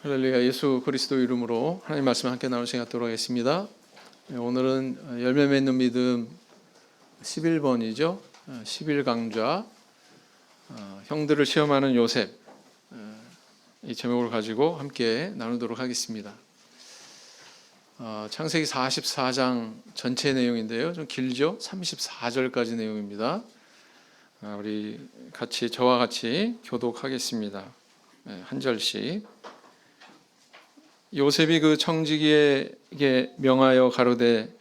할렐루야. 예수 그리스도 이름으로 하나님 말씀 함께 나눌 시간 갖도록 하겠습니다. 오늘은 열매 맺는 믿음 11번이죠. 11강좌 형들을 시험하는 요셉, 이 제목을 가지고 함께 나누도록 하겠습니다. 창세기 44장 전체 내용인데요, 좀 길죠. 34절까지 내용입니다. 우리 같이 저와 같이 교독하겠습니다. 한 절씩. 요셉이 그 청지기에게 명하여 가로되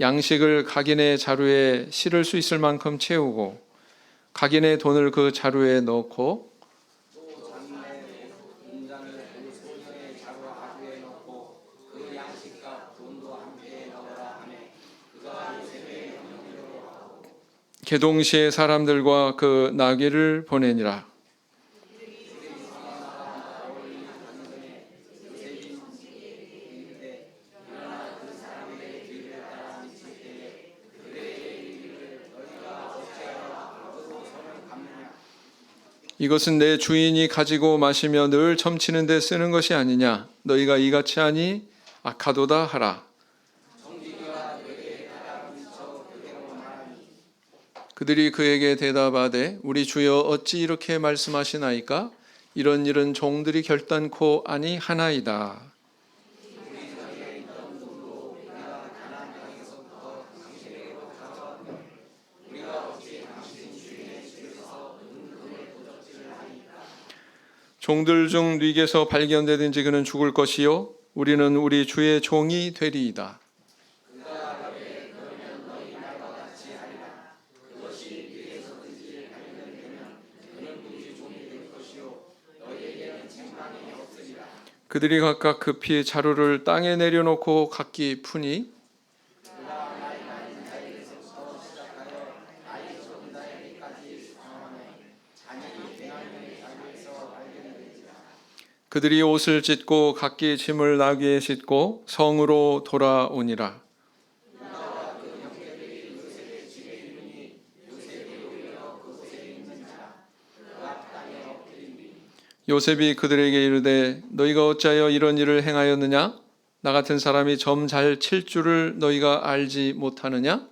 양식을 각인의 자루에 실을 수 있을 만큼 채우고 각인의 돈을 그 자루에 넣고 계동시의 사람들과 그 나귀를 보내니라. 이것은 내 주인이 가지고 마시며 늘 점치는 데 쓰는 것이 아니냐. 너희가 이같이 하니 악하도다 하라. 그들이 그에게 대답하되 우리 주여 어찌 이렇게 말씀하시나이까? 이런 일은 종들이 결단코 아니하나이다. 종들 중 뉘게서 발견되든지 그는 죽을 것이요 우리는 우리 주의 종이 되리이다. 그들이 각각 급히 자루를 땅에 내려놓고 각기 푸니 그들이 옷을 찢고 각기 짐을 나귀에 싣고 성으로 돌아오니라. 요셉이 그들에게 이르되 너희가 어찌하여 이런 일을 행하였느냐? 나 같은 사람이 점 잘 칠 줄을 너희가 알지 못하느냐?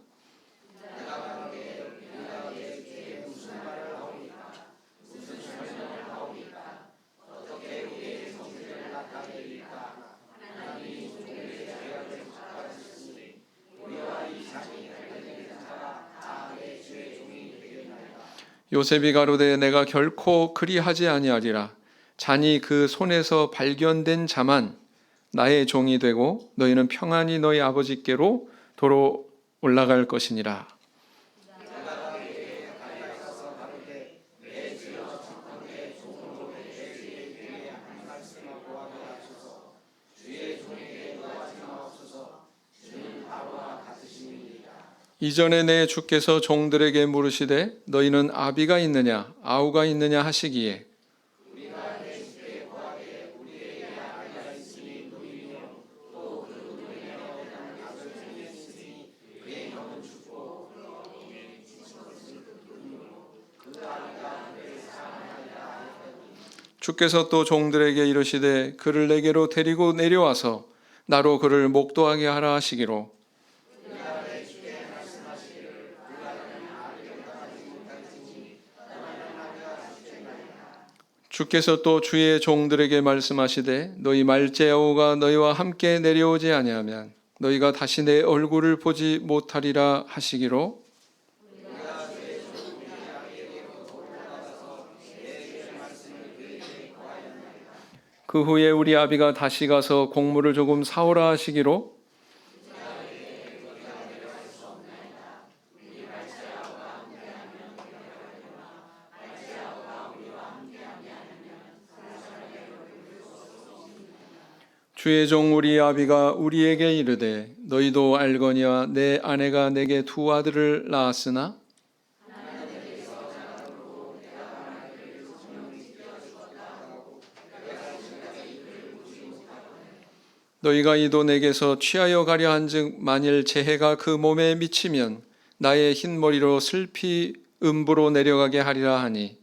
요셉이 가로되 내가 결코 그리하지 아니하리라. 잔이 그 손에서 발견된 자만 나의 종이 되고 너희는 평안히 너희 아버지께로 도로 올라갈 것이니라. 이전에 내 주께서 종들에게 물으시되 너희는 아비가 있느냐 아우가 있느냐 하시기에 주께서 또 종들에게 이르시되 그를 내게로 데리고 내려와서 나로 그를 목도하게 하라 하시기로 주께서 또 주의 종들에게 말씀하시되 너희 말째 아우가 너희와 함께 내려오지 아니하면 너희가 다시 내 얼굴을 보지 못하리라 하시기로 그 후에 우리 아비가 다시 가서 곡물을 조금 사오라 하시기로 주의 종 우리 아비가 우리에게 이르되 너희도 알거니와 내 아내가 내게 두 아들을 낳았으나 너희가 이도 내게서 취하여 가려 한즉 만일 재해가 그 몸에 미치면 나의 흰 머리로 슬피 음부로 내려가게 하리라 하니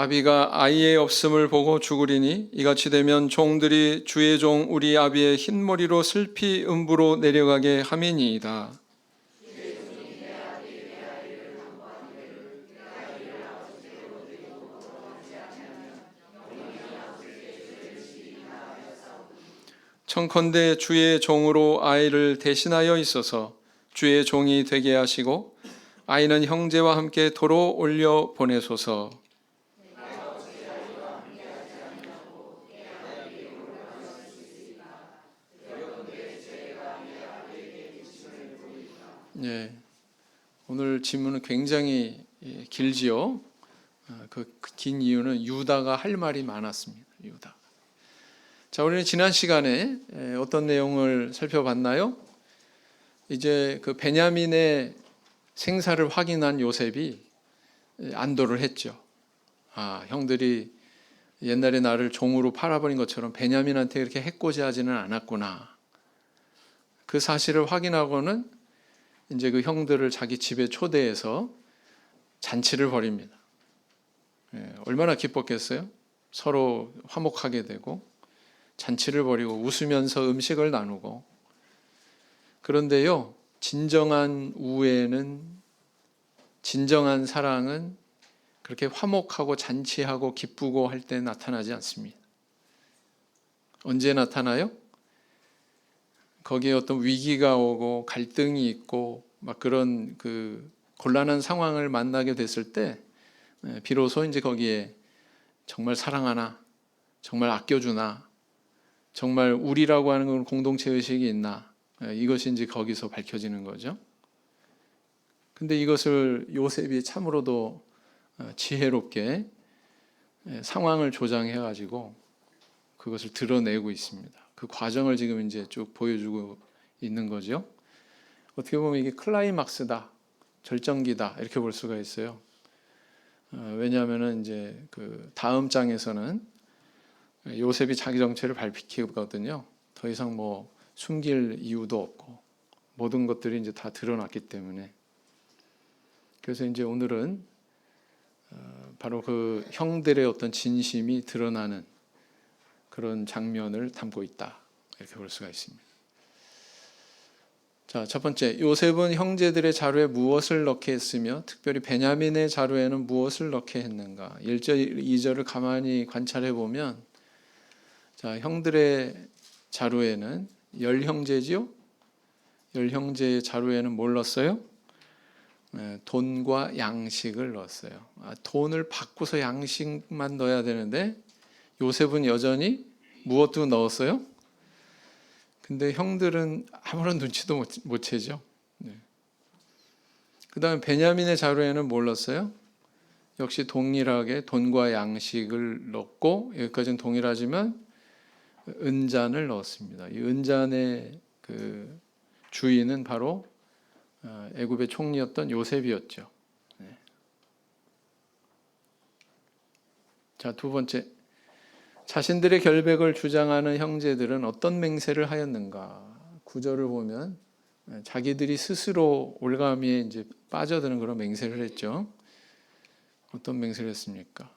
아비가 아이의 없음을 보고 죽으리니 이같이 되면 종들이 주의 종 우리 아비의 흰머리로 슬피 음부로 내려가게 함이니이다. 청컨대 주의 종으로 아이를 대신하여 있어서 주의 종이 되게 하시고 아이는 형제와 함께 도로 올려 보내소서. 예, 오늘 질문은 굉장히 길지요. 그 긴 이유는 유다가 할 말이 많았습니다. 유다. 자, 우리는 지난 시간에 어떤 내용을 살펴봤나요? 이제 그 베냐민의 생사를 확인한 요셉이 안도를 했죠. 형들이 옛날에 나를 종으로 팔아버린 것처럼 베냐민한테 그렇게 해코지하지는 않았구나. 그 사실을 확인하고는 이제 그 형들을 자기 집에 초대해서 잔치를 벌입니다. 얼마나 기뻤겠어요? 서로 화목하게 되고 잔치를 벌이고 웃으면서 음식을 나누고. 그런데요, 진정한 우애는, 진정한 사랑은 그렇게 화목하고 잔치하고 기쁘고 할 때 나타나지 않습니다. 언제 나타나요? 거기에 어떤 위기가 오고 갈등이 있고 막 그런 그 곤란한 상황을 만나게 됐을 때 비로소 이제 거기에 정말 사랑하나, 정말 아껴주나, 정말 우리라고 하는 건 공동체 의식이 있나, 이것이 이제 거기서 밝혀지는 거죠. 근데 이것을 요셉이 참으로도 지혜롭게 상황을 조장해 가지고 그것을 드러내고 있습니다. 그 과정을 지금 이제 쭉 보여주고 있는 거죠. 어떻게 보면 이게 클라이막스다, 절정기다 이렇게 볼 수가 있어요. 왜냐하면은 이제 그 다음 장에서는 요셉이 자기 정체를 밝히거든요. 더 이상 뭐 숨길 이유도 없고 모든 것들이 이제 다 드러났기 때문에. 그래서 이제 오늘은 바로 그 형들의 어떤 진심이 드러나는 그런 장면을 담고 있다 이렇게 볼 수가 있습니다. 자, 첫 번째, 요셉은 형제들의 자루에 무엇을 넣게 했으며 특별히 베냐민의 자루에는 무엇을 넣게 했는가? 1절, 2절을 가만히 관찰해 보면 자, 형들의 자루에는 열 형제지요? 열 형제의 자루에는 뭘 넣었어요? 돈과 양식을 넣었어요. 돈을 바꾸서 양식만 넣어야 되는데 요셉은 여전히 무엇도 넣었어요? 근데 형들은 아무런 눈치도 못 채죠. 그 다음에 베냐민의 자루에는 뭘 넣었어요? 역시 동일하게 돈과 양식을 넣고, 여기까지는 동일하지만 은잔을 넣었습니다. 이 은잔의 그 주인은 바로 애굽의 총리였던 요셉이었죠. 자, 두 번째, 자신들의 결백을 주장하는 형제들은 어떤 맹세를 하였는가? 9절을 보면 자기들이 스스로 올가미에 이제 빠져드는 그런 맹세를 했죠. 어떤 맹세를 했습니까?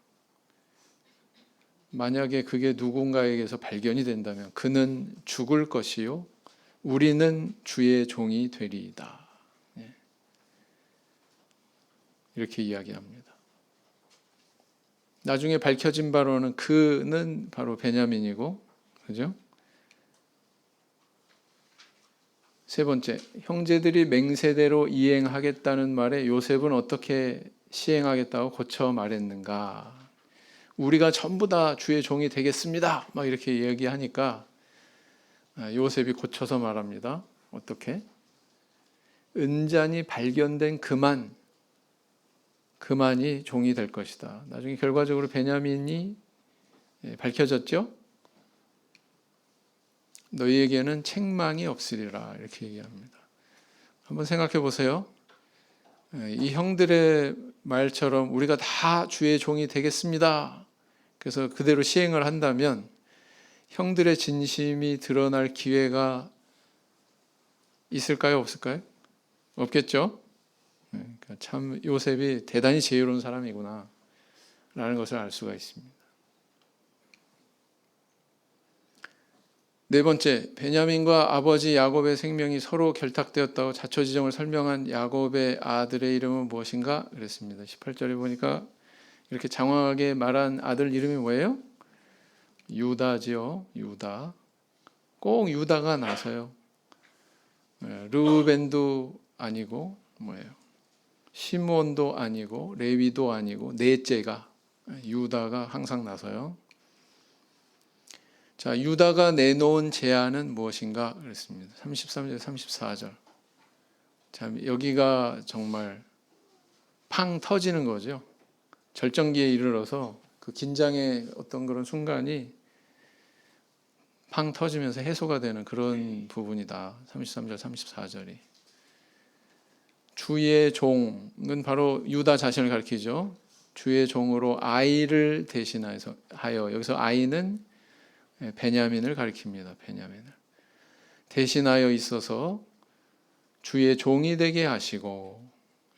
만약에 그게 누군가에게서 발견이 된다면 그는 죽을 것이요 우리는 주의 종이 되리이다. 이렇게 이야기합니다. 나중에 밝혀진 바로는 그는 바로 베냐민이고, 그죠? 세 번째, 형제들이 맹세대로 이행하겠다는 말에 요셉은 어떻게 시행하겠다고 고쳐 말했는가? 우리가 전부 다 주의 종이 되겠습니다. 막 이렇게 얘기하니까 요셉이 고쳐서 말합니다. 어떻게? 은잔이 발견된 그만이 종이 될 것이다. 나중에 결과적으로 베냐민이 밝혀졌죠. 너희에게는 책망이 없으리라 이렇게 얘기합니다. 한번 생각해 보세요. 이 형들의 말처럼 우리가 다 주의 종이 되겠습니다. 그래서 그대로 시행을 한다면 형들의 진심이 드러날 기회가 있을까요? 없을까요? 없겠죠. 그러니까 참 요셉이 대단히 지혜로운 사람이구나 라는 것을 알 수가 있습니다. 네 번째, 베냐민과 아버지 야곱의 생명이 서로 결탁되었다고 자초지종을 설명한 야곱의 아들의 이름은 무엇인가? 그랬습니다. 18절에 보니까 이렇게 장황하게 말한 아들 이름이 뭐예요? 유다지요. 유다. 꼭 유다가 나서요. 르우벤도 아니고 뭐예요? 시몬도 아니고 레위도 아니고 넷째가 유다가 항상 나서요. 자, 유다가 내놓은 제안은 무엇인가 그랬습니다. 33절, 34절. 자, 여기가 정말 팡 터지는 거죠. 절정기에 이르러서 그 긴장의 어떤 그런 순간이 팡 터지면서 해소가 되는 그런 부분이다. 33절, 34절이. 주의 종은 바로 유다 자신을 가리키죠. 주의 종으로 아이를 대신하여, 여기서 아이는 베냐민을 가리킵니다. 베냐민을 대신하여 있어서 주의 종이 되게 하시고,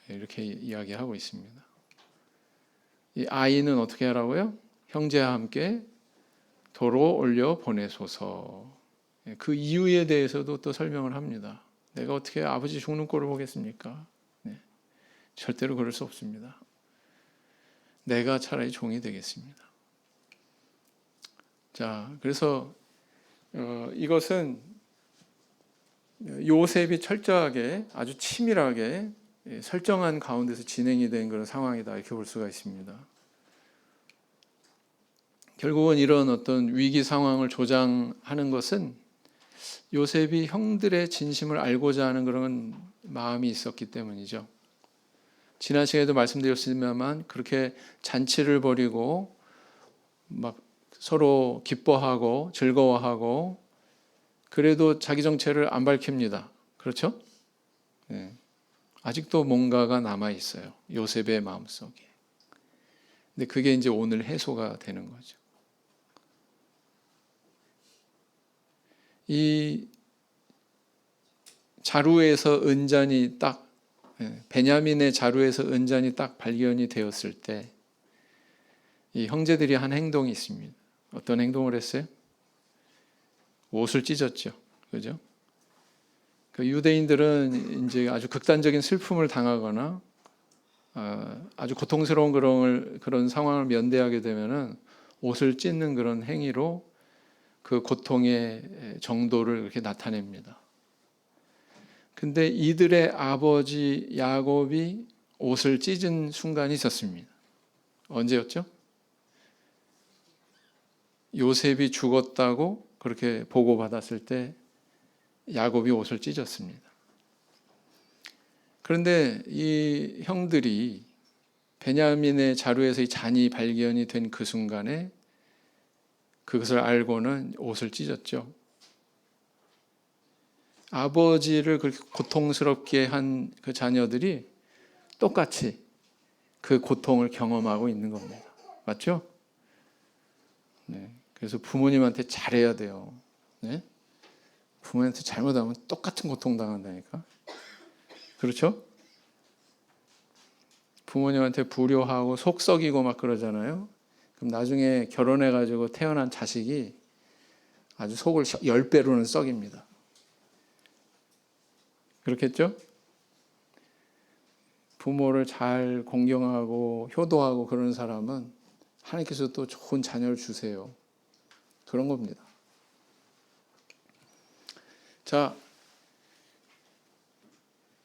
이렇게 이야기하고 있습니다. 이 아이는 어떻게 하라고요? 형제와 함께 도로 올려 보내소서. 그 이유에 대해서도 또 설명을 합니다. 내가 어떻게 아버지 죽는 꼴을 보겠습니까? 네, 절대로 그럴 수 없습니다. 내가 차라리 종이 되겠습니다. 자, 그래서 이것은 요셉이 철저하게 아주 치밀하게 설정한 가운데서 진행이 된 그런 상황이다 이렇게 볼 수가 있습니다. 결국은 이런 어떤 위기 상황을 조장하는 것은 요셉이 형들의 진심을 알고자 하는 그런 마음이 있었기 때문이죠. 지난 시간에도 말씀드렸습니다만 그렇게 잔치를 벌이고 막 서로 기뻐하고 즐거워하고 그래도 자기 정체를 안 밝힙니다. 그렇죠? 네. 아직도 뭔가가 남아 있어요. 요셉의 마음속에. 근데 그게 이제 오늘 해소가 되는 거죠. 이 자루에서 은잔이 딱 베냐민의 자루에서 은잔이 딱 발견이 되었을 때 이 형제들이 한 행동이 있습니다. 어떤 행동을 했어요? 옷을 찢었죠. 그죠? 그 유대인들은 이제 아주 극단적인 슬픔을 당하거나 아주 고통스러운 그런 상황을 면대하게 되면은 옷을 찢는 그런 행위로 그 고통의 정도를 이렇게 나타냅니다. 근데 이들의 아버지 야곱이 옷을 찢은 순간이 있었습니다. 언제였죠? 요셉이 죽었다고 그렇게 보고받았을 때 야곱이 옷을 찢었습니다. 그런데 이 형들이 베냐민의 자루에서 이 잔이 발견이 된 그 순간에 그것을 알고는 옷을 찢었죠. 아버지를 그렇게 고통스럽게 한 그 자녀들이 똑같이 그 고통을 경험하고 있는 겁니다. 맞죠? 네. 그래서 부모님한테 잘해야 돼요. 네? 부모님한테 잘못하면 똑같은 고통 당한다니까. 그렇죠? 부모님한테 불효하고 속 썩이고 막 그러잖아요. 그럼 나중에 결혼해가지고 태어난 자식이 아주 속을 10배로는 썩입니다. 그렇겠죠? 부모를 잘 공경하고 효도하고 그러는 사람은 하나님께서 또 좋은 자녀를 주세요. 그런 겁니다. 자,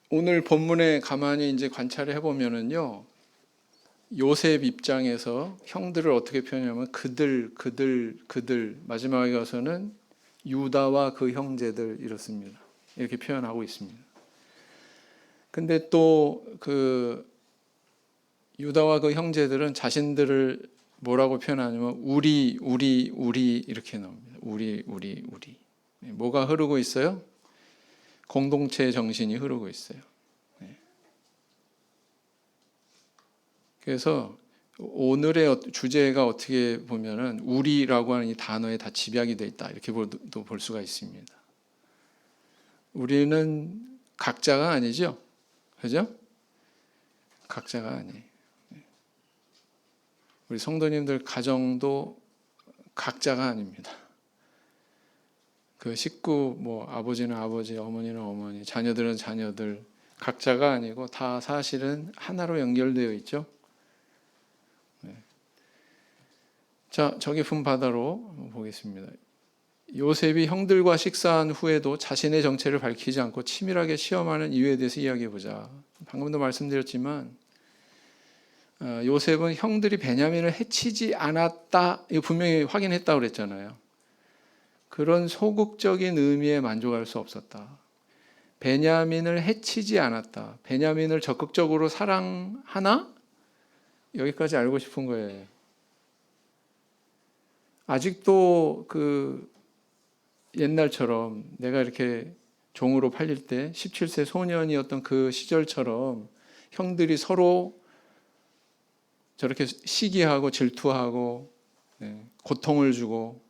오늘 본문에 가만히 이제 관찰을 해보면은요, 요셉 입장에서 형들을 어떻게 표현하냐면 그들 마지막에 가서는 유다와 그 형제들 이렇습니다. 이렇게 표현하고 있습니다. 근데 또 그 유다와 그 형제들은 자신들을 뭐라고 표현하냐면 우리 이렇게 나옵니다. 우리. 뭐가 흐르고 있어요? 공동체의 정신이 흐르고 있어요. 그래서 오늘의 주제가 어떻게 보면은 우리라고 하는 이 단어에 다 집약이 되어 있다 이렇게 또 볼 수가 있습니다. 우리는 각자가 아니죠, 그죠? 각자가 아니에요. 우리 성도님들 가정도 각자가 아닙니다. 그 식구, 뭐 아버지는 아버지, 어머니는 어머니, 자녀들은 자녀들 각자가 아니고 다 사실은 하나로 연결되어 있죠. 네. 자, 저 깊은 바다로 보겠습니다. 요셉이 형들과 식사한 후에도 자신의 정체를 밝히지 않고 치밀하게 시험하는 이유에 대해서 이야기해 보자. 방금도 말씀드렸지만 요셉은 형들이 베냐민을 해치지 않았다, 이거 분명히 확인했다고 그랬잖아요. 그런 소극적인 의미에 만족할 수 없었다. 베냐민을 해치지 않았다. 베냐민을 적극적으로 사랑하나? 여기까지 알고 싶은 거예요. 아직도 그 옛날처럼 내가 이렇게 종으로 팔릴 때 17세 소년이었던 그 시절처럼 형들이 서로 저렇게 시기하고 질투하고 고통을 주고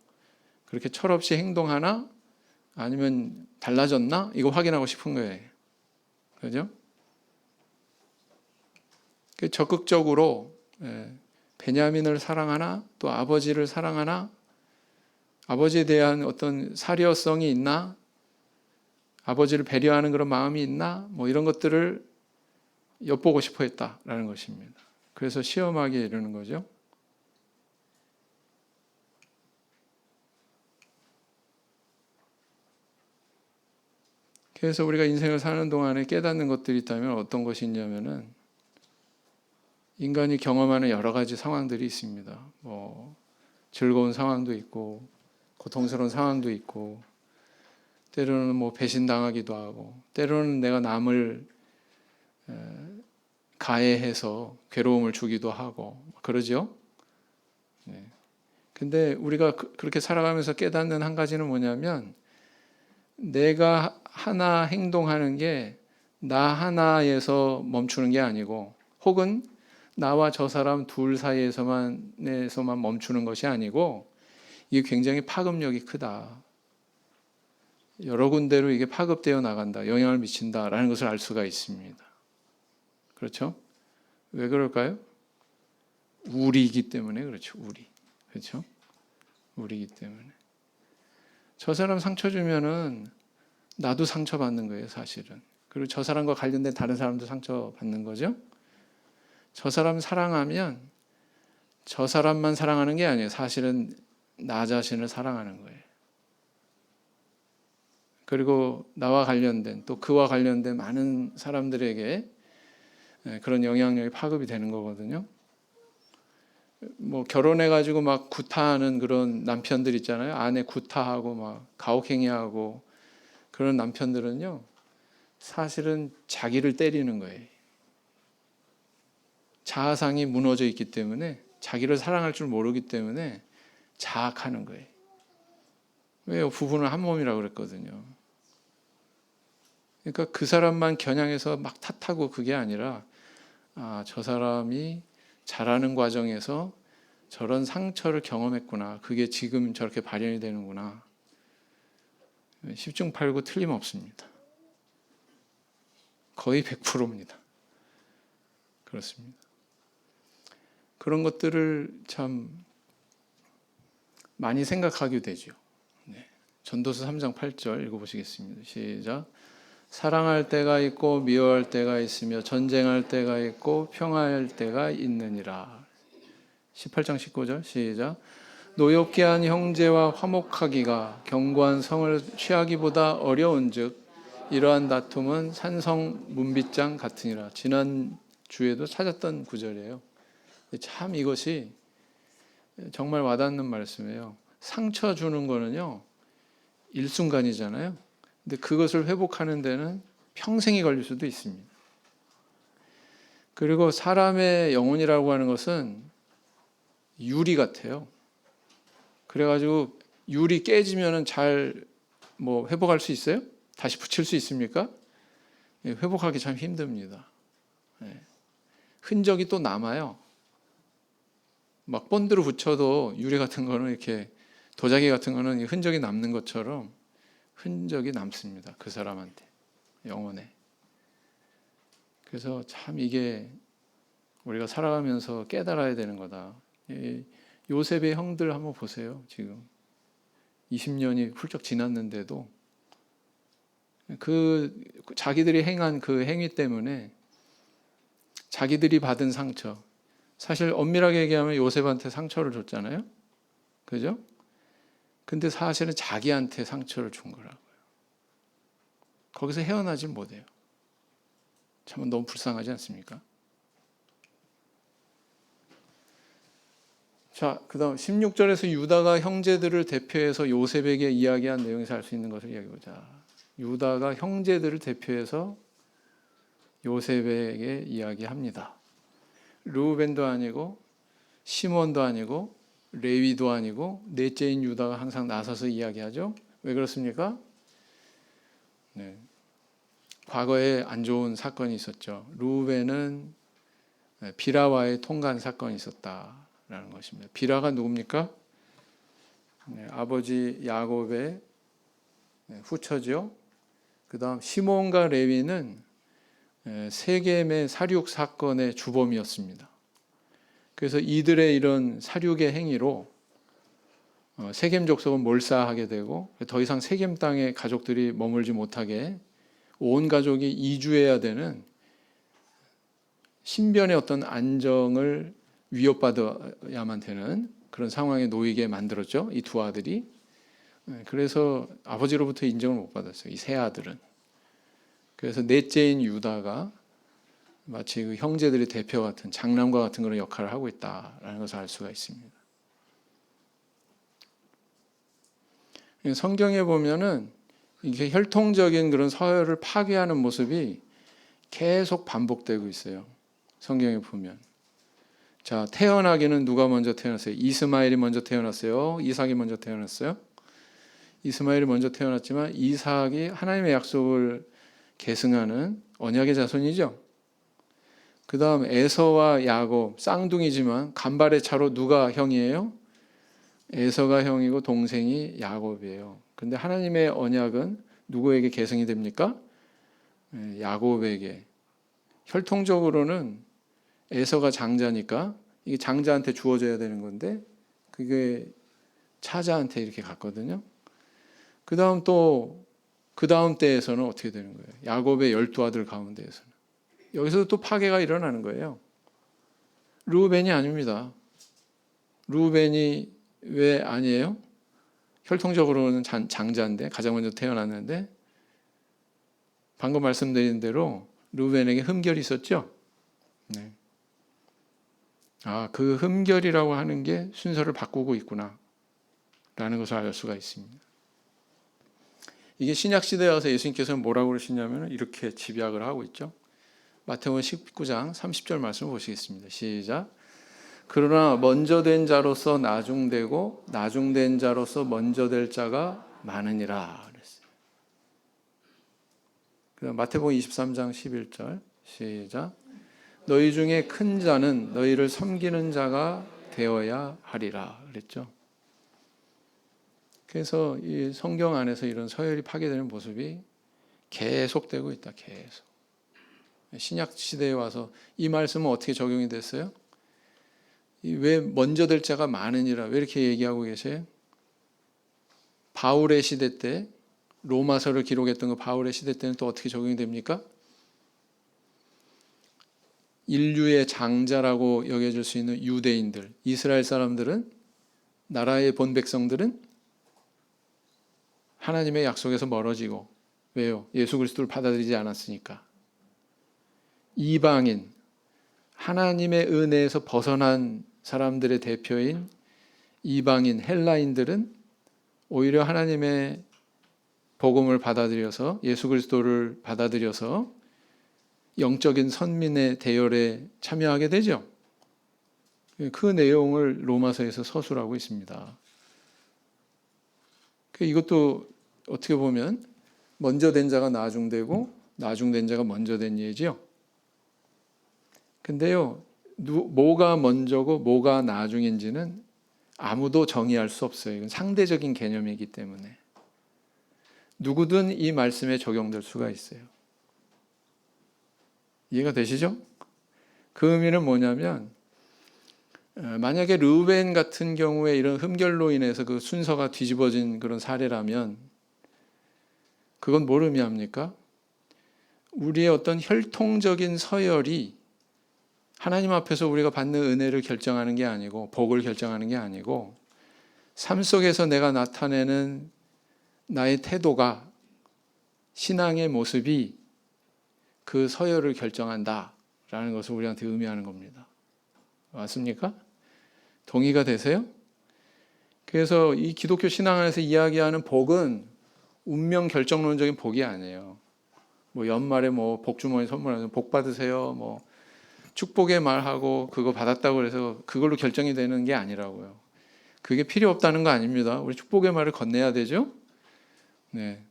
그렇게 철없이 행동하나? 아니면 달라졌나? 이거 확인하고 싶은 거예요. 그죠? 적극적으로 베냐민을 사랑하나? 또 아버지를 사랑하나? 아버지에 대한 어떤 사려성이 있나? 아버지를 배려하는 그런 마음이 있나? 뭐 이런 것들을 엿보고 싶어 했다라는 것입니다. 그래서 시험하게 이르는 거죠. 그래서 우리가 인생을 사는 동안에 깨닫는 것들이 있다면 어떤 것이 있냐면은 인간이 경험하는 여러 가지 상황들이 있습니다. 뭐 즐거운 상황도 있고 고통스러운 상황도 있고 때로는 뭐 배신당하기도 하고 때로는 내가 남을 가해해서 괴로움을 주기도 하고 그러죠. 네. 근데 우리가 그렇게 살아가면서 깨닫는 한 가지는 뭐냐면 내가 하나 행동하는 게 나 하나에서 멈추는 게 아니고 혹은 나와 저 사람 둘 사이에서만 멈추는 것이 아니고 이게 굉장히 파급력이 크다. 여러 군데로 이게 파급되어 나간다. 영향을 미친다라는 것을 알 수가 있습니다. 그렇죠? 왜 그럴까요? 우리이기 때문에 그렇죠. 우리. 그렇죠? 우리이기 때문에. 저 사람 상처 주면은 나도 상처받는 거예요, 사실은. 그리고 저 사람과 관련된 다른 사람도 상처받는 거죠. 저 사람 사랑하면 저 사람만 사랑하는 게 아니에요. 사실은 나 자신을 사랑하는 거예요. 그리고 나와 관련된 또 그와 관련된 많은 사람들에게 그런 영향력이 파급이 되는 거거든요. 뭐 결혼해가지고 막 구타하는 그런 남편들 있잖아요. 아내 구타하고 막 가혹행위하고 그런 남편들은요. 사실은 자기를 때리는 거예요. 자아상이 무너져 있기 때문에 자기를 사랑할 줄 모르기 때문에 자학하는 거예요. 왜요? 부부는 한 몸이라고 그랬거든요. 그러니까 그 사람만 겨냥해서 막 탓하고 그게 아니라 저 사람이 자라는 과정에서 저런 상처를 경험했구나. 그게 지금 저렇게 발현이 되는구나. 10중 8구 틀림없습니다. 거의 100%입니다. 그렇습니다. 그런 것들을 참 많이 생각하게 되죠. 네. 전도서 3장 8절 읽어보시겠습니다. 시작. 사랑할 때가 있고 미워할 때가 있으며 전쟁할 때가 있고 평화할 때가 있느니라. 18장 19절 시작. 노엽게 한 형제와 화목하기가 견고한 성을 취하기보다 어려운즉 이러한 다툼은 산성 문빗장 같으니라. 지난 주에도 찾았던 구절이에요. 참 이것이 정말 와닿는 말씀이에요. 상처 주는 거는요 일순간이잖아요. 근데 그것을 회복하는 데는 평생이 걸릴 수도 있습니다. 그리고 사람의 영혼이라고 하는 것은 유리 같아요. 그래가지고 유리 깨지면은 잘 뭐 회복할 수 있어요? 다시 붙일 수 있습니까? 회복하기 참 힘듭니다. 흔적이 또 남아요. 막 본드로 붙여도 유리 같은 거는 이렇게 도자기 같은 거는 흔적이 남는 것처럼 흔적이 남습니다. 그 사람한테 영혼에. 그래서 참 이게 우리가 살아가면서 깨달아야 되는 거다. 요셉의 형들 한번 보세요. 지금 20년이 훌쩍 지났는데도 그 자기들이 행한 그 행위 때문에 자기들이 받은 상처, 사실 엄밀하게 얘기하면 요셉한테 상처를 줬잖아요. 그죠? 근데 사실은 자기한테 상처를 준 거라고요. 거기서 헤어나질 못해요. 참 너무 불쌍하지 않습니까? 자, 그 다음 16절에서 유다가 형제들을 대표해서 요셉에게 이야기한 내용에서 알 수 있는 것을 이야기해보자. 유다가 형제들을 대표해서 요셉에게 이야기합니다. 르우벤도 아니고 시몬도 아니고 레위도 아니고 넷째인 유다가 항상 나서서 이야기하죠. 왜 그렇습니까? 네. 과거에 안 좋은 사건이 있었죠. 르우벤은 비라와의 통간 사건이 있었다라는 것입니다. 비라가 누굽니까? 네, 아버지 야곱의 후처죠. 그 다음 시몬과 레위는 세겜의 살육 사건의 주범이었습니다. 그래서 이들의 이런 살육의 행위로 세겜 족속은 몰사하게 되고 더 이상 세겜 땅에 가족들이 머물지 못하게 온 가족이 이주해야 되는 신변의 어떤 안정을 위협받아야만 되는 그런 상황에 놓이게 만들었죠. 이 두 아들이. 그래서 아버지로부터 인정을 못 받았어요. 이 세 아들은. 그래서 넷째인 유다가 마치 그 형제들의 대표 같은 장남과 같은 그런 역할을 하고 있다라는 것을 알 수가 있습니다. 성경에 보면은 이게 혈통적인 그런 서열을 파괴하는 모습이 계속 반복되고 있어요. 성경에 보면. 자, 태어나기는 누가 먼저 태어났어요? 이스마엘이 먼저 태어났어요? 이삭이 먼저 태어났어요? 이스마엘이 먼저 태어났지만 이삭이 하나님의 약속을 계승하는 언약의 자손이죠. 그 다음 에서와 야곱, 쌍둥이지만 간발의 차로 누가 형이에요? 에서가 형이고 동생이 야곱이에요. 근데 하나님의 언약은 누구에게 계승이 됩니까? 야곱에게. 혈통적으로는 에서가 장자니까 이게 장자한테 주어져야 되는 건데 그게 차자한테 이렇게 갔거든요. 그 다음 또 그 다음 때에서는 어떻게 되는 거예요? 야곱의 12아들 가운데에서는 여기서도 또 파괴가 일어나는 거예요. 르우벤이 아닙니다. 르우벤이 왜 아니에요? 혈통적으로는 장자인데 가장 먼저 태어났는데 방금 말씀드린 대로 르우벤에게 흠결이 있었죠. 네. 아, 그 흠결이라고 하는 게 순서를 바꾸고 있구나 라는 것을 알 수가 있습니다. 이게 신약 시대에 와서 예수님께서는 뭐라고 그러시냐면 이렇게 집약을 하고 있죠. 마태복음 19장 30절 말씀 보시겠습니다. 시작. 그러나 먼저 된 자로서 나중되고 나중된 자로서 먼저 될 자가 많으니라 그랬어요. 그다음 마태복음 23장 11절 시작. 너희 중에 큰 자는 너희를 섬기는 자가 되어야 하리라 그랬죠. 그래서 이 성경 안에서 이런 서열이 파괴되는 모습이 계속되고 있다. 계속. 신약 시대에 와서 이 말씀은 어떻게 적용이 됐어요? 왜 먼저 될 자가 많으니라 왜 이렇게 얘기하고 계세요? 바울의 시대 때 로마서를 기록했던 그 바울의 시대 때는 또 어떻게 적용이 됩니까? 인류의 장자라고 여겨질 수 있는 유대인들, 이스라엘 사람들은 나라의 본 백성들은 하나님의 약속에서 멀어지고 왜요? 예수 그리스도를 받아들이지 않았으니까. 이방인, 하나님의 은혜에서 벗어난 사람들의 대표인 이방인, 헬라인들은 오히려 하나님의 복음을 받아들여서 예수 그리스도를 받아들여서 영적인 선민의 대열에 참여하게 되죠. 그 내용을 로마서에서 서술하고 있습니다. 이것도 어떻게 보면 먼저 된 자가 나중되고 나중된 자가 먼저 된 예지요. 근데요, 뭐가 먼저고 뭐가 나중인지는 아무도 정의할 수 없어요. 이건 상대적인 개념이기 때문에 누구든 이 말씀에 적용될 수가 있어요. 이해가 되시죠? 그 의미는 뭐냐면 만약에 르우벤 같은 경우에 이런 흠결로 인해서 그 순서가 뒤집어진 그런 사례라면 그건 뭘 의미합니까? 우리의 어떤 혈통적인 서열이 하나님 앞에서 우리가 받는 은혜를 결정하는 게 아니고 복을 결정하는 게 아니고 삶 속에서 내가 나타내는 나의 태도가 신앙의 모습이 그 서열을 결정한다라는 것을 우리한테 의미하는 겁니다. 맞습니까? 동의가 되세요? 그래서 이 기독교 신앙 안에서 이야기하는 복은 운명 결정론적인 복이 아니에요. 뭐 연말에 뭐 복주머니 선물하면 복 받으세요. 뭐 축복의 말하고 그거 받았다고 해서 그걸로 결정이 되는 게 아니라고요. 그게 필요 없다는 거 아닙니다. 우리 축복의 말을 건네야 되죠? 네.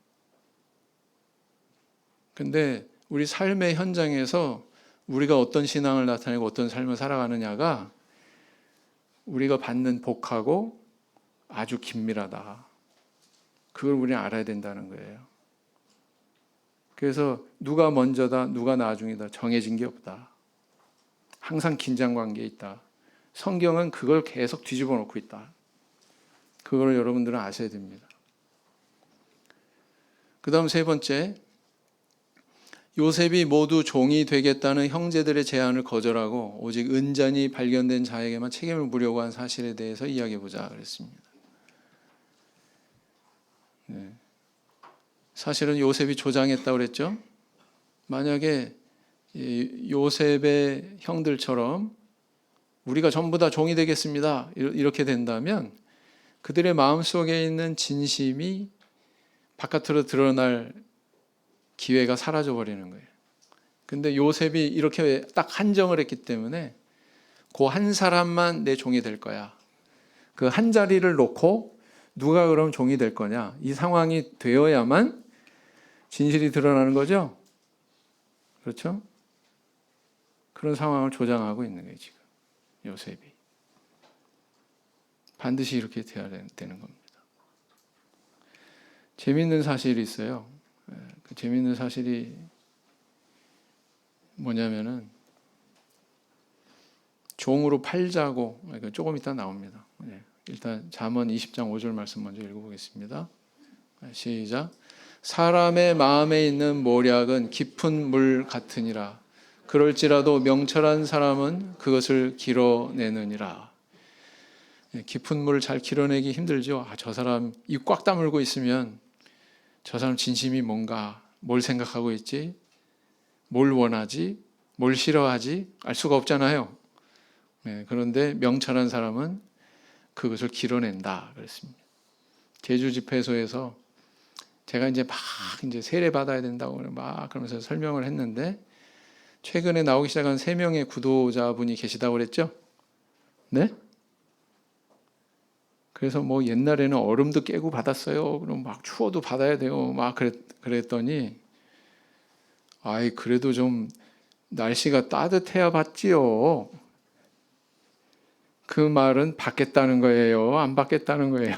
근데 우리 삶의 현장에서 우리가 어떤 신앙을 나타내고 어떤 삶을 살아가느냐가 우리가 받는 복하고 아주 긴밀하다. 그걸 우리는 알아야 된다는 거예요. 그래서 누가 먼저다, 누가 나중이다 정해진 게 없다. 항상 긴장 관계에 있다. 성경은 그걸 계속 뒤집어 놓고 있다. 그걸 여러분들은 아셔야 됩니다. 그 다음 세 번째, 요셉이 모두 종이 되겠다는 형제들의 제안을 거절하고 오직 은잔이 발견된 자에게만 책임을 물려고 한 사실에 대해서 이야기해 보자 그랬습니다. 네. 사실은 요셉이 조장했다고 그랬죠. 만약에 요셉의 형들처럼 우리가 전부 다 종이 되겠습니다 이렇게 된다면 그들의 마음속에 있는 진심이 바깥으로 드러날 기회가 사라져 버리는 거예요. 근데 요셉이 이렇게 딱 한정을 했기 때문에 그 한 사람만 내 종이 될 거야. 그 한 자리를 놓고 누가 그럼 종이 될 거냐. 이 상황이 되어야만 진실이 드러나는 거죠. 그렇죠? 그런 상황을 조장하고 있는 거예요, 지금. 요셉이. 반드시 이렇게 돼야 되는 겁니다. 재미있는 사실이 있어요. 그 재미있는 사실이 뭐냐면은 종으로 팔자고 조금 이따 나옵니다. 일단 잠언 20장 5절 말씀 먼저 읽어보겠습니다. 시작. 사람의 마음에 있는 모략은 깊은 물 같으니라. 그럴지라도 명철한 사람은 그것을 길어내느니라. 깊은 물을 잘 길어내기 힘들죠. 저 사람 입 꽉 다물고 있으면 저 사람 진심이 뭔가, 뭘 생각하고 있지, 뭘 원하지, 뭘 싫어하지 알 수가 없잖아요. 그런데 명철한 사람은 그것을 길어낸다 그랬습니다. 제주 집회소에서 제가 이제 세례 받아야 된다고 막 그러면서 설명을 했는데 최근에 나오기 시작한 3명의 구도자분이 계시다고 그랬죠? 네? 그래서 뭐 옛날에는 얼음도 깨고 받았어요. 그럼 막 추워도 받아야 돼요. 막 그랬더니 그래도 좀 날씨가 따뜻해야 받지요. 그 말은 받겠다는 거예요? 안 받겠다는 거예요?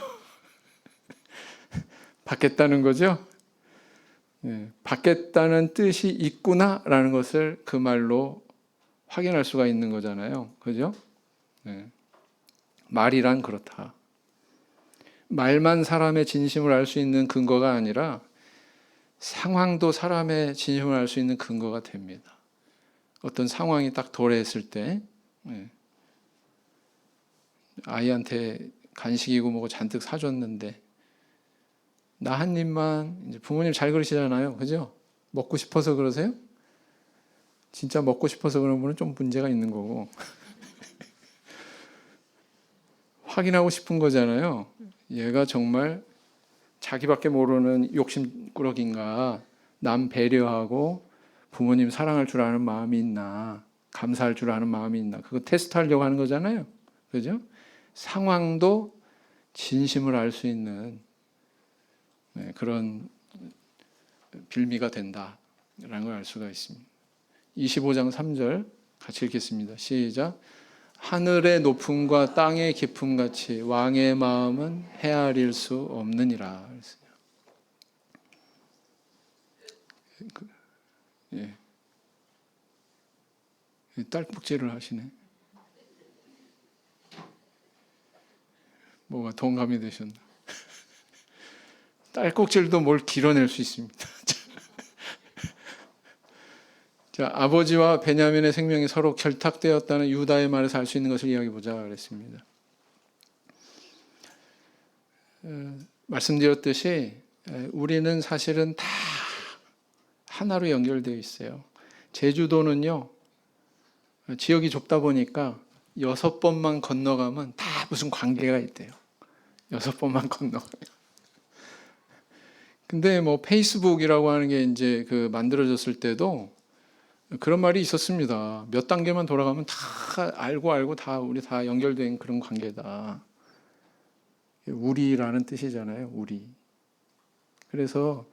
받겠다는 거죠? 받겠다는 뜻이 있구나라는 것을 그 말로 확인할 수가 있는 거잖아요. 그죠? 말이란 그렇다. 말만 사람의 진심을 알 수 있는 근거가 아니라 상황도 사람의 진심을 알 수 있는 근거가 됩니다. 어떤 상황이 딱 도래했을 때 아이한테 간식이고 뭐고 잔뜩 사줬는데 나 한 입만, 이제 부모님 잘 그러시잖아요. 그죠? 먹고 싶어서 그러세요? 진짜 먹고 싶어서 그런 분은 좀 문제가 있는 거고 확인하고 싶은 거잖아요. 얘가 정말 자기밖에 모르는 욕심꾸러기인가, 남 배려하고 부모님 사랑할 줄 아는 마음이 있나, 감사할 줄 아는 마음이 있나, 그거 테스트하려고 하는 거잖아요. 그죠? 상황도 진심을 알 수 있는 그런 빌미가 된다라는 걸 알 수가 있습니다. 25장 3절 같이 읽겠습니다. 시작. 하늘의 높음과 땅의 깊음 같이 왕의 마음은 헤아릴 수 없느니라. 딸꾹질을 하시네. 뭐가 동감이 되셨나? 딸꾹질도 뭘 길어낼 수 있습니다. 자, 아버지와 베냐민의 생명이 서로 결탁되었다는 유다의 말에서 알 수 있는 것을 이야기해보자 그랬습니다. 말씀드렸듯이 우리는 사실은 다 하나로 연결되어 있어요. 제주도는요, 지역이 좁다 보니까 6번만 건너가면 다 무슨 관계가 있대요. 6번만 건너가면. 근데 뭐 페이스북이라고 하는 게 이제 그 만들어졌을 때도 그런 말이 있었습니다. 몇 단계만 돌아가면 다 알고 다 우리 다 연결된 그런 관계다. 우리라는 뜻이잖아요. 우리. 그래서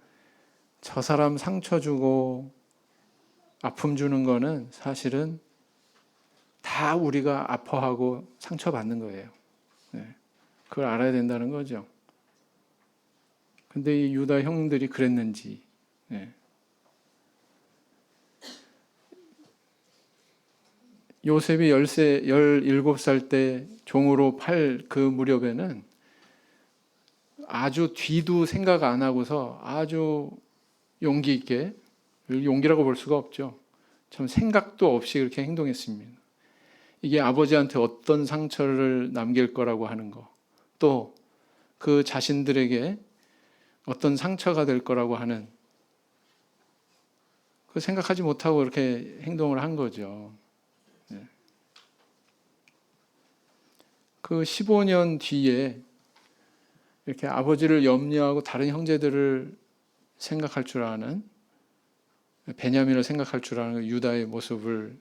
저 사람 상처 주고 아픔 주는 거는 사실은 다 우리가 아파하고 상처받는 거예요. 그걸 알아야 된다는 거죠. 근데 이 유다 형들이 그랬는지. 요셉이 17살 때 종으로 팔 그 무렵에는 아주 뒤도 생각 안 하고서 아주 용기 있게, 용기라고 볼 수가 없죠. 참 생각도 없이 그렇게 행동했습니다. 이게 아버지한테 어떤 상처를 남길 거라고 하는 거, 또 그 자신들에게 어떤 상처가 될 거라고 하는, 그 생각하지 못하고 그렇게 행동을 한 거죠. 그 15년 뒤에 이렇게 아버지를 염려하고 다른 형제들을 생각할 줄 아는, 베냐민을 생각할 줄 아는 유다의 모습을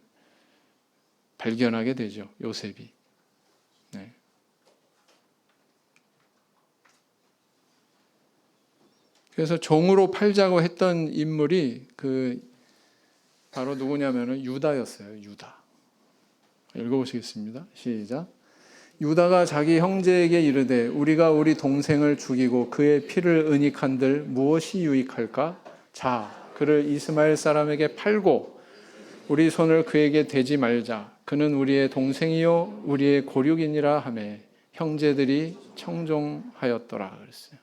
발견하게 되죠. 요셉이. 그래서 종으로 팔자고 했던 인물이 바로 누구냐면은 유다였어요. 유다. 읽어보시겠습니다. 시작. 유다가 자기 형제에게 이르되 우리가 우리 동생을 죽이고 그의 피를 은닉한들 무엇이 유익할까? 자, 그를 이스마엘 사람에게 팔고 우리 손을 그에게 대지 말자. 그는 우리의 동생이요 우리의 고륙이니라 하매 형제들이 청종하였더라 그랬어요.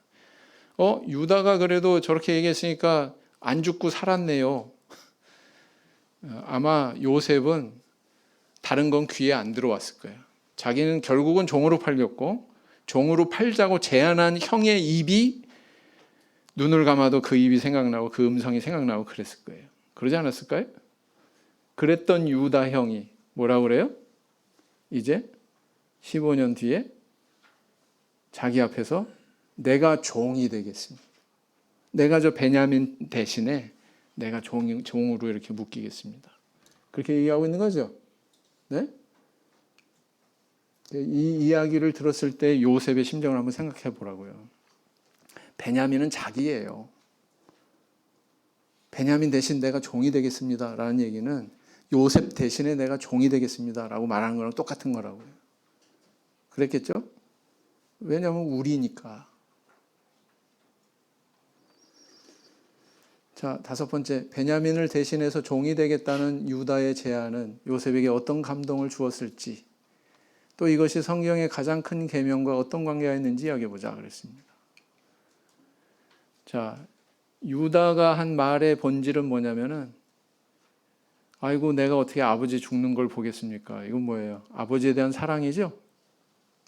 유다가 그래도 저렇게 얘기했으니까 안 죽고 살았네요. 아마 요셉은 다른 건 귀에 안 들어왔을 거예요. 자기는 결국은 종으로 팔렸고 종으로 팔자고 제안한 형의 입이 눈을 감아도 그 입이 생각나고 그 음성이 생각나고 그랬을 거예요. 그러지 않았을까요? 그랬던 유다 형이 뭐라고 그래요? 이제 15년 뒤에 자기 앞에서 내가 종이 되겠습니다. 내가 저 베냐민 대신에 내가 종으로 이렇게 묶이겠습니다. 그렇게 얘기하고 있는 거죠. 네? 이 이야기를 들었을 때 요셉의 심정을 한번 생각해 보라고요. 베냐민은 자기예요. 베냐민 대신 내가 종이 되겠습니다 라는 얘기는 요셉 대신에 내가 종이 되겠습니다 라고 말하는 거랑 똑같은 거라고요. 그랬겠죠? 왜냐하면 우리니까. 자, 5번째, 베냐민을 대신해서 종이 되겠다는 유다의 제안은 요셉에게 어떤 감동을 주었을지, 또 이것이 성경의 가장 큰 계명과 어떤 관계가 있는지 이야기해보자 그랬습니다. 자, 유다가 한 말의 본질은 뭐냐면은 아이고 내가 어떻게 아버지 죽는 걸 보겠습니까? 이건 뭐예요? 아버지에 대한 사랑이죠?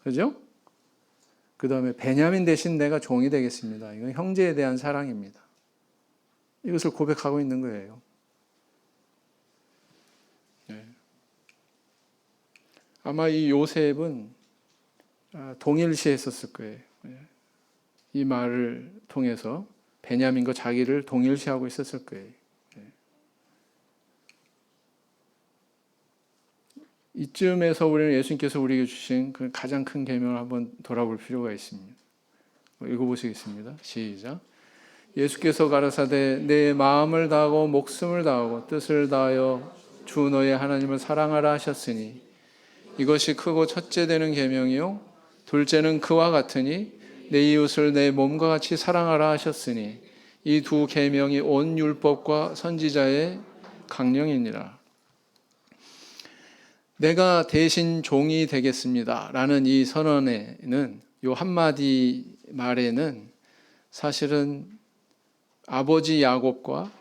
그죠? 그 다음에 베냐민 대신 내가 종이 되겠습니다. 이건 형제에 대한 사랑입니다. 이것을 고백하고 있는 거예요. 아마 이 요셉은 동일시했었을 거예요. 이 말을 통해서 베냐민과 자기를 동일시하고 있었을 거예요. 이쯤에서 우리는 예수님께서 우리에게 주신 그 가장 큰 계명을 한번 돌아볼 필요가 있습니다. 읽어보시겠습니다. 시작. 예수께서 가라사대 내 마음을 다하고 목숨을 다하고 뜻을 다하여 주 너의 하나님을 사랑하라 하셨으니 이것이 크고 첫째 되는 계명이요 둘째는 그와 같으니 내 이웃을 내 몸과 같이 사랑하라 하셨으니 이 두 계명이 온 율법과 선지자의 강령이니라. 내가 대신 종이 되겠습니다 라는 이 선언에는 요 한마디 말에는 사실은 아버지 야곱과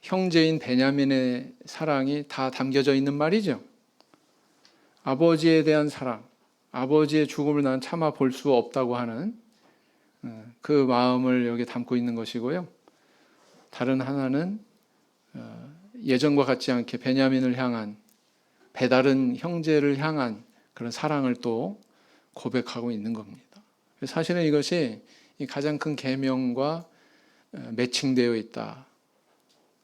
형제인 베냐민의 사랑이 다 담겨져 있는 말이죠. 아버지에 대한 사랑, 아버지의 죽음을 난 참아 볼 수 없다고 하는 그 마음을 여기 담고 있는 것이고요. 다른 하나는 예전과 같지 않게 베냐민을 향한, 배다른 형제를 향한 그런 사랑을 또 고백하고 있는 겁니다. 사실은 이것이 가장 큰 계명과 매칭되어 있다,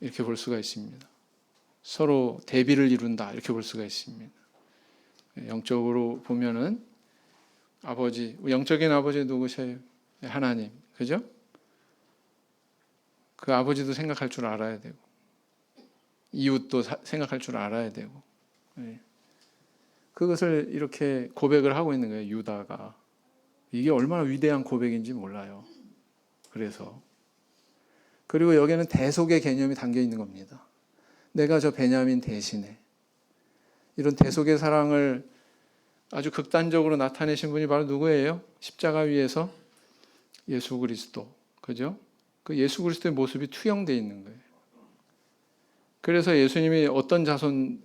이렇게 볼 수가 있습니다. 서로 대비를 이룬다, 이렇게 볼 수가 있습니다. 영적으로 보면은 아버지, 영적인 아버지 누구세요? 하나님, 그죠? 그 아버지도 생각할 줄 알아야 되고, 이웃도 생각할 줄 알아야 되고, 그것을 이렇게 고백을 하고 있는 거예요, 유다가. 이게 얼마나 위대한 고백인지 몰라요. 그리고 여기에는 대속의 개념이 담겨 있는 겁니다. 내가 저 베냐민 대신에. 이런 대속의 사랑을 아주 극단적으로 나타내신 분이 바로 누구예요? 십자가 위에서 예수 그리스도, 그죠? 그 예수 그리스도의 모습이 투영되어 있는 거예요. 그래서 예수님이 어떤 자손으로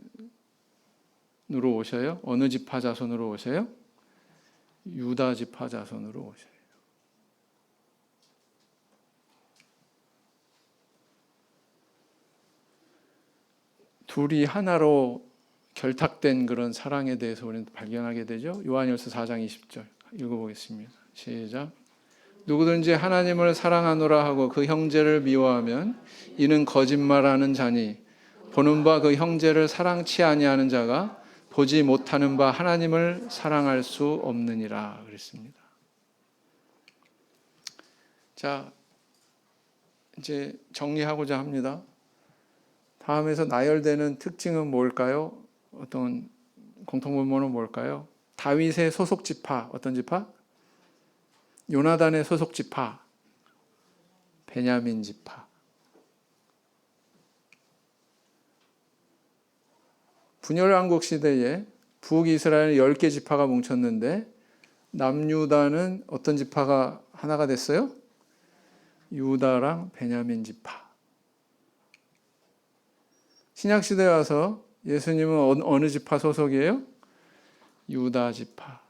오셔요? 어느 지파 자손으로 오셔요? 유다 지파 자손으로 오셔요. 둘이 하나로 결탁된 그런 사랑에 대해서 우리는 발견하게 되죠. 요한일서 4장 20절 읽어보겠습니다. 시작. 누구든지 하나님을 사랑하노라 하고 그 형제를 미워하면 이는 거짓말하는 자니 보는 바 그 형제를 사랑치 아니하는 자가 보지 못하는 바 하나님을 사랑할 수 없느니라 그랬습니다. 자, 이제 정리하고자 합니다. 다음에서 나열되는 특징은 뭘까요? 어떤 공통분모는 뭘까요? 다윗의 소속 지파, 어떤 지파? 요나단의 소속 지파, 베냐민 지파. 분열왕국 시대에 북이스라엘 10개 지파가 뭉쳤는데 남유다는 어떤 지파가 하나가 됐어요? 유다랑 베냐민 지파. 신약시대에 와서 예수님은 어느 지파 소속이에요? 유다 지파.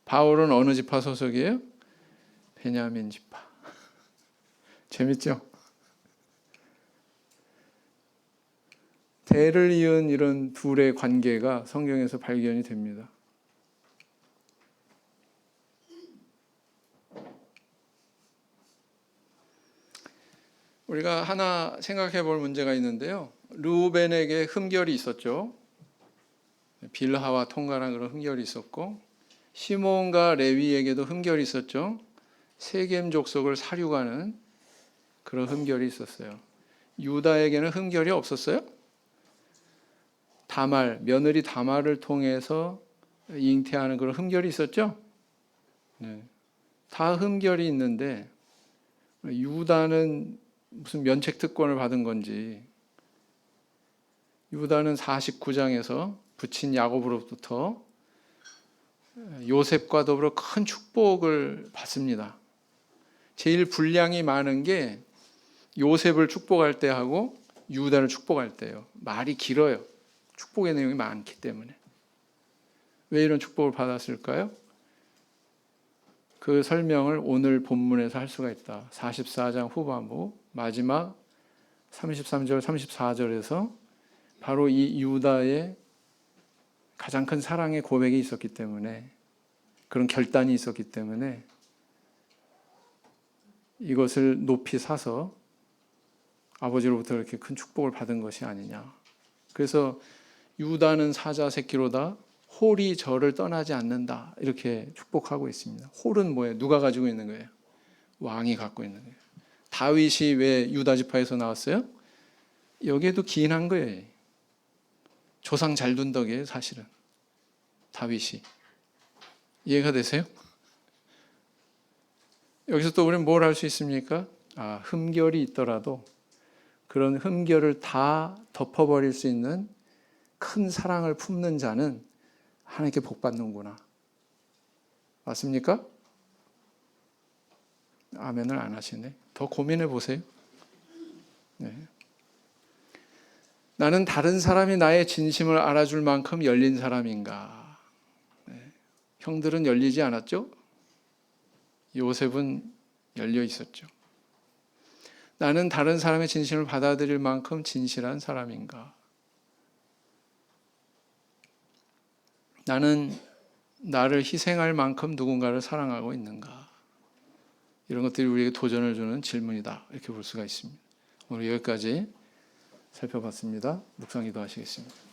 바울은 어느 지파 소속이에요? 베냐민 지파. 재밌죠? 대를 이은 이런 둘의 관계가 성경에서 발견이 됩니다. 우리가 하나 생각해 볼 문제가 있는데요. 르우벤에게 흠결이 있었죠. 빌하와 통과한 그런 흠결이 있었고, 시몬과 레위에게도 흠결이 있었죠. 세겜 족속을 사륙하는 그런 흠결이 있었어요. 유다에게는 흠결이 없었어요? 다말, 며느리 다말을 통해서 잉태하는 그런 흠결이 있었죠? 네. 다 흠결이 있는데 유다는 무슨 면책 특권을 받은 건지, 유다는 49장에서 부친 야곱으로부터 요셉과 더불어 큰 축복을 받습니다. 제일 분량이 많은 게 요셉을 축복할 때 하고 유다를 축복할 때예요. 말이 길어요. 축복의 내용이 많기 때문에. 왜 이런 축복을 받았을까요? 그 설명을 오늘 본문에서 할 수가 있다. 44장 후반부 마지막 33절 34절에서 바로 이 유다의 가장 큰 사랑의 고백이 있었기 때문에, 그런 결단이 있었기 때문에 이것을 높이 사서 아버지로부터 이렇게 큰 축복을 받은 것이 아니냐. 그래서 유다는 사자 새끼로다 홀이 저를 떠나지 않는다, 이렇게 축복하고 있습니다. 홀은 뭐예요? 누가 가지고 있는 거예요? 왕이 갖고 있는 거예요. 다윗이 왜 유다 지파에서 나왔어요? 여기에도 기인한 거예요. 조상 잘 둔 덕이에요, 사실은. 다윗이. 이해가 되세요? 여기서 또 우리는 뭘 할 수 있습니까? 흠결이 있더라도 그런 흠결을 다 덮어버릴 수 있는 큰 사랑을 품는 자는 하나님께 복 받는구나. 맞습니까? 아멘을 안 하시네. 더 고민해 보세요. 네. 나는 다른 사람이 나의 진심을 알아줄 만큼 열린 사람인가? 네. 형들은 열리지 않았죠? 요셉은 열려 있었죠. 나는 다른 사람의 진심을 받아들일 만큼 진실한 사람인가? 나는 나를 희생할 만큼 누군가를 사랑하고 있는가? 이런 것들이 우리에게 도전을 주는 질문이다. 이렇게 볼 수가 있습니다. 오늘 여기까지 살펴봤습니다. 묵상 기도하시겠습니다.